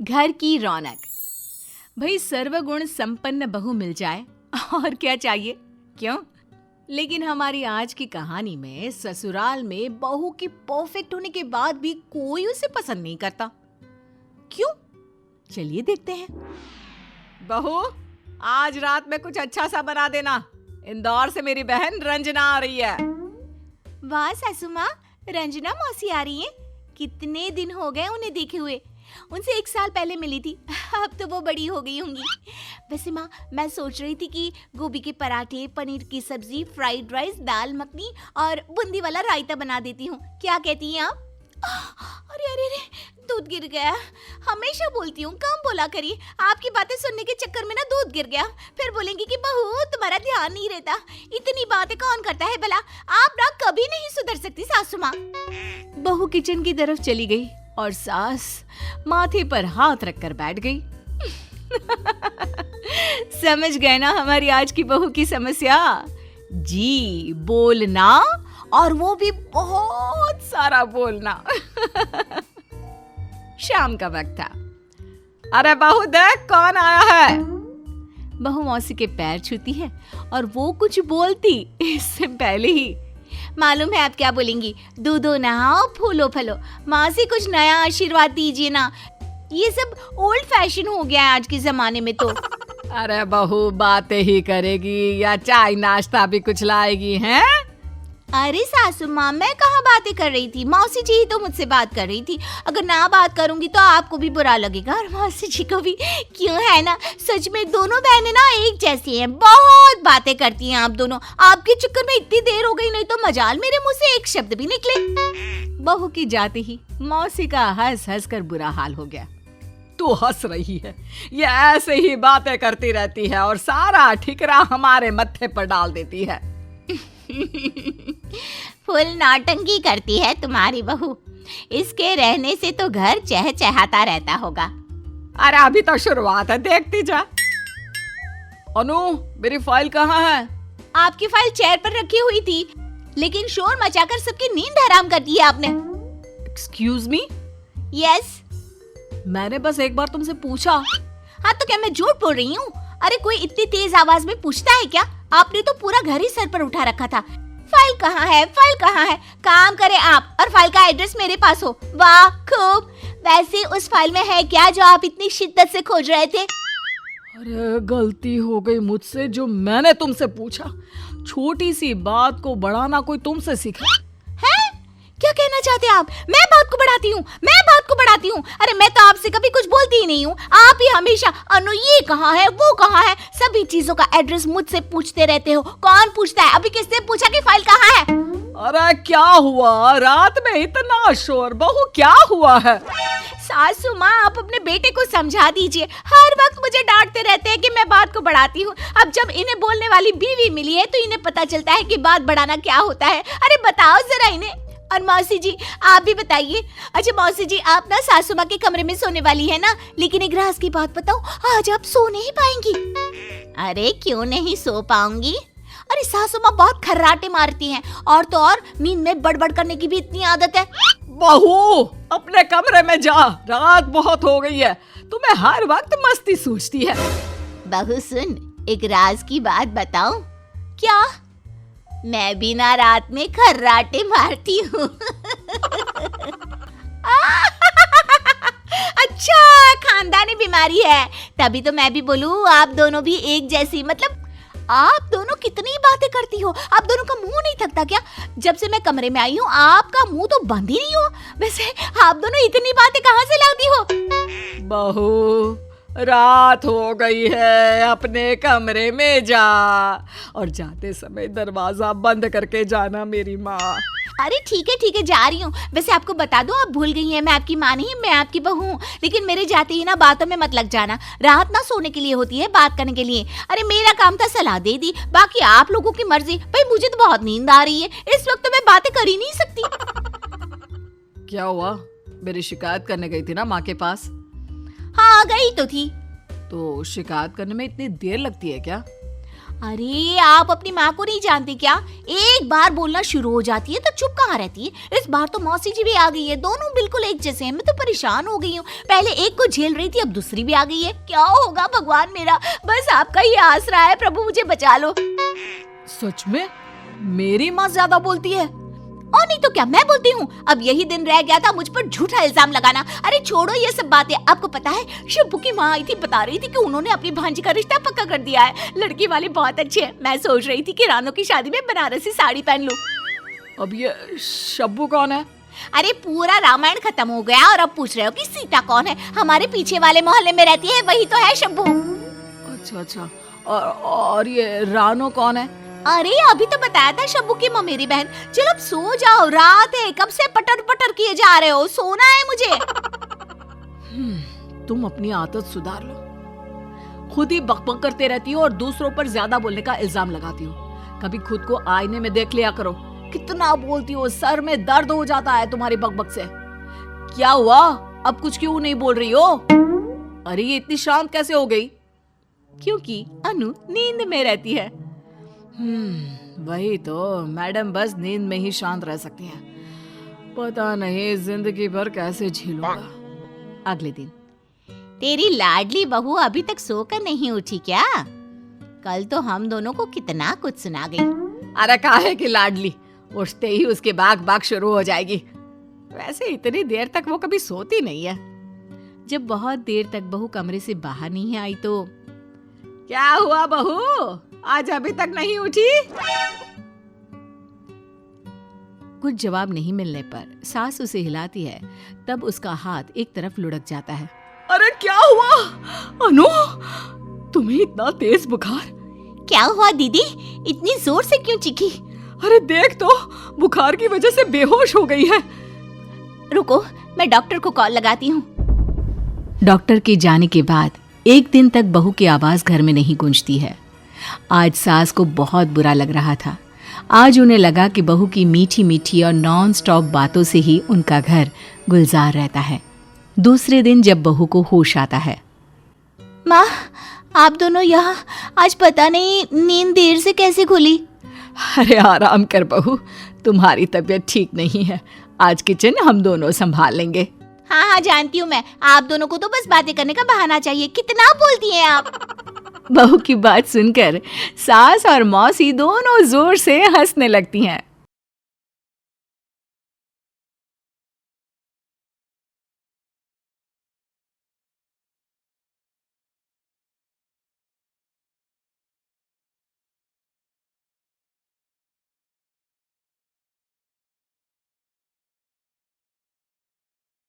घर की रौनक। भाई सर्वगुण संपन्न बहू मिल जाए और क्या चाहिए, क्यों? लेकिन हमारी आज की कहानी में ससुराल में बहू की परफेक्ट होने के बाद भी कोई उसे पसंद नहीं करता। क्यों? चलिए देखते हैं। बहू, आज रात में कुछ अच्छा सा बना देना। इंदौर से मेरी बहन रंजना आ रही है। वाह सासू माँ, रंजना मौसी आ रही हैं। कितने दिन हो गए उन्हें देखे हुए। उनसे 1 साल पहले मिली थी, अब तो वो बड़ी हो गई होंगी। वैसे माँ, मैं सोच रही थी कि गोभी के पराठे, पनीर की सब्जी, फ्राइड राइस, दाल मखनी और बूंदी वाला रायता बना देती हूँ। क्या कहती हैं आप? अरे अरे अरे, दूध गिर गया। हमेशा बोलती हूँ कम बोला करिए। आपकी बातें सुनने के चक्कर में ना दूध गिर गया। फिर बोलेंगी कि बहू तुम्हारा ध्यान नहीं रहता। इतनी बातें कौन करता है भला? आप ना कभी नहीं सुधर सकती सासू माँ। बहू किचन की तरफ चली गई और सास माथे पर हाथ रखकर बैठ गई। समझ गए ना हमारी आज की बहू की समस्या? जी, बोलना, और वो भी बहुत सारा बोलना। शाम का वक्त था। अरे बहू देख कौन आया है। बहू मौसी के पैर छूती है और वो कुछ बोलती इससे पहले ही मालूम है आप क्या बोलेंगी? दूधो नहाओ, फूलो फलो। मौसी कुछ नया आशीर्वाद दीजिए ना। ये सब ओल्ड फैशन हो गया है आज के जमाने में तो। अरे बहू बातें ही करेगी या चाय नाश्ता भी कुछ लाएगी हैं? अरे सासू माँ, मैं कहाँ बातें कर रही थी। मौसी जी ही तो मुझसे बात कर रही थी। अगर ना बात करूंगी तो आपको भी बुरा लगेगा और मौसी जी को भी। क्यों है ना? सच में दोनों बहनें ना एक जैसी हैं। बहुत बातें करती हैं आप दोनों। आपके चक्कर में इतनी देर हो गई, नहीं तो मजाल मेरे मुंह से एक शब्द भी निकले। बहू की जाते ही मौसी का हंस हंस कर बुरा हाल हो गया। तू हंस रही है, ये ऐसे ही बातें करती रहती है और सारा ठिकरा हमारे मत्थे पर डाल देती है। फुल नौटंकी करती है तुम्हारी बहू। इसके रहने से तो घर चहचहाता रहता होगा। अरे अभी तो शुरुआत है, देखती जा। अनु, मेरी फाइल कहाँ है? आपकी फाइल चेयर पर रखी हुई थी, लेकिन शोर मचाकर सबकी नींद हराम कर दी है आपने। Excuse me? यस। मैंने बस एक बार तुमसे पूछा। हाँ तो क्या मैं झूठ बोल रही हूँ? अरे कोई इतनी तेज आवाज में पूछता है क्या? आपने तो पूरा घर ही सर पर उठा रखा था। फाइल कहाँ है? फाइल कहाँ है? काम करे आप और फाइल का एड्रेस मेरे पास हो। वाह खूब। वैसे उस फाइल में है क्या जो आप इतनी शिद्दत से खोज रहे थे? अरे गलती हो गई मुझसे, जो मैंने तुमसे पूछा। छोटी सी बात को बढ़ाना कोई तुमसे सीखा है? क्या कहना चाहते हैं आप? मैं बात को बढ़ाती हूँ? मैं बात को बढ़ाती हूँ? अरे मैं तो आपसे कभी कुछ बोलती ही नहीं हूँ। आप ही हमेशा अनु ये कहाँ है, वो कहाँ है, सभी चीजों का एड्रेस मुझसे पूछते रहते हो। कौन पूछता है? अभी किसने पूछा कि फाइल कहाँ है? अरे क्या हुआ? रात में इतना शोर। बहू क्या हुआ है? सासू माँ, आप अपने बेटे को समझा दीजिए। हर वक्त मुझे डांटते रहते हैं कि मैं बात को बढ़ाती हूँ। अब जब इन्हें बोलने वाली बीवी मिली है तो इन्हें पता चलता है कि बात बढ़ाना क्या होता है। अरे बताओ जरा इन्हें। और मौसी जी आप भी बताइए। अच्छा मौसी जी, आप ना सासू माँ के कमरे में सोने वाली है ना, लेकिन एक राज की बात बताओ, आज आप सो नहीं पाएंगी। अरे क्यों नहीं सो पाऊंगी? अरे सासू माँ बहुत खर्राटे मारती हैं, और तो और नींद में बड़बड़ करने की भी इतनी आदत है। बहू अपने कमरे में जा, रात बहुत हो गई है। तुम्हें हर वक्त मस्ती सूझती है। बहू सुन, एक राज की बात बताऊं? क्या? मैं भी ना रात में खर्राटे मारती हूँ। अच्छा, खानदानी बीमारी है। तभी तो मैं भी बोलूं आप दोनों भी एक जैसी। मतलब आप दोनों कितनी बातें करती हो। आप दोनों का मुंह नहीं थकता क्या? जब से मैं कमरे में आई हूँ आपका मुंह तो बंद ही नहीं हुआ। वैसे आप दोनों इतनी बातें कहाँ से लाती हो? बहू रात हो गई है, अपने कमरे में जा, और जाते समय दरवाजा बंद करके जाना मेरी माँ। अरे ठीक है जा रही हूँ। वैसे आपको बता दो, आप भूल गई हैं मैं आपकी माँ नहीं, मैं आपकी बहू हूँ। लेकिन मेरे जाते ही ना बातों में मत लग जाना। रात ना सोने के लिए होती है, बात करने के लिए। अरे मेरा काम था सलाह दे दी, बाकी आप लोगों की मर्जी। भाई मुझे तो बहुत नींद आ रही है, इस वक्त तो मैं बातें कर ही नहीं सकती। क्या हुआ? मेरी शिकायत करने गई थी ना माँ के पास? हाँ गई तो थी। तो शिकायत करने में इतनी देर लगती है क्या? अरे आप अपनी माँ को नहीं जानते क्या? एक बार बोलना शुरू हो जाती है तो चुप कहाँ रहती है। इस बार तो मौसी जी भी आ गई है, दोनों बिल्कुल एक जैसे हैं। मैं तो परेशान हो गई हूँ, पहले एक को झेल रही थी, अब दूसरी भी आ गई है। क्या होगा भगवान मेरा, बस आपका ही आसरा है प्रभु, मुझे बचा लो। सच में मेरी माँ ज्यादा बोलती है? और नहीं तो क्या, मैं बोलती हूँ। अब यही दिन रह गया था मुझ पर झूठा इल्जाम लगाना। अरे छोड़ो ये सब बातें। आपको पता है शब्बू की माँ आई थी, बता रही थी कि उन्होंने अपनी भांजी का रिश्ता पक्का कर दिया है। लड़की वाले बहुत अच्छे हैं। मैं सोच रही थी कि रानो की शादी में बनारसी साड़ी पहन लूं। अब ये शब्बू कौन है? अरे पूरा रामायण खत्म हो गया और अब पूछ रहे हो कि सीता कौन है? हमारे पीछे वाले मोहल्ले में रहती है, वही तो है शब्बू। अच्छा, और ये रानो कौन है? अरे अभी तो बताया था शब्बू की ममेरी बहन। चलो अब सो जाओ, रात है, कब से पटर पटर किए जा रहे हो, सोना है मुझे। तुम अपनी आदत सुधार लो। खुद ही बकबक करते रहती हो और दूसरों पर ज्यादा बोलने का इल्जाम लगाती हो। कभी खुद को आईने में देख लिया करो। कितना बोलती हो, सर में दर्द हो जाता है तुम्हारी बकबक से। क्या हुआ, अब कुछ क्यों नहीं बोल रही हो? अरे ये इतनी शांत कैसे हो गई? क्योंकि अनु नींद में रहती है। वही तो, मैडम बस नींद में ही शांत रह सकती हैं। पता नहीं जिंदगी भर कैसे झेलूंगा। अगले दिन, तेरी लाडली बहू अभी तक सोकर नहीं उठी क्या? कल तो हम दोनों को कितना कुछ सुना गई। अरे काहे की लाडली, उठते ही उसके बाग बाग शुरू हो जाएगी। वैसे इतनी देर तक वो कभी सोती नहीं है। जब बहुत देर तक बहू कमरे से बाहर नहीं आई तो, क्या हुआ बहू, आज अभी तक नहीं उठी? कुछ जवाब नहीं मिलने पर सास उसे हिलाती है। तब उसका हाथ एक तरफ लुढ़क जाता है। अरे क्या हुआ अनु, तुम्हें इतना तेज बुखार? क्या हुआ दीदी, इतनी जोर से क्यों चीखी? अरे देख तो, बुखार की वजह से बेहोश हो गई है। रुको, मैं डॉक्टर को कॉल लगाती हूँ। डॉक्टर के जाने के बाद एक दिन तक बहू की आवाज घर में नहीं गूंजती है। आज सास को बहुत बुरा लग रहा था। आज उन्हें लगा कि बहू की मीठी मीठी और नॉन स्टॉप बातों से ही उनका घर गुलजार रहता है। दूसरे दिन जब बहू को होश आता है, माँ आप दोनों यहाँ, आज पता नहीं नींद देर से कैसे खुली। अरे आराम कर बहू, तुम्हारी तबीयत ठीक नहीं है। आज किचन हम दोनों संभाल लेंगे। हाँ जानती हूँ मैं, आप दोनों को तो बस बातें करने का बहाना चाहिए। कितना बोलती हैं आप। बहू की बात सुनकर सास और मौसी दोनों जोर से हंसने लगती हैं।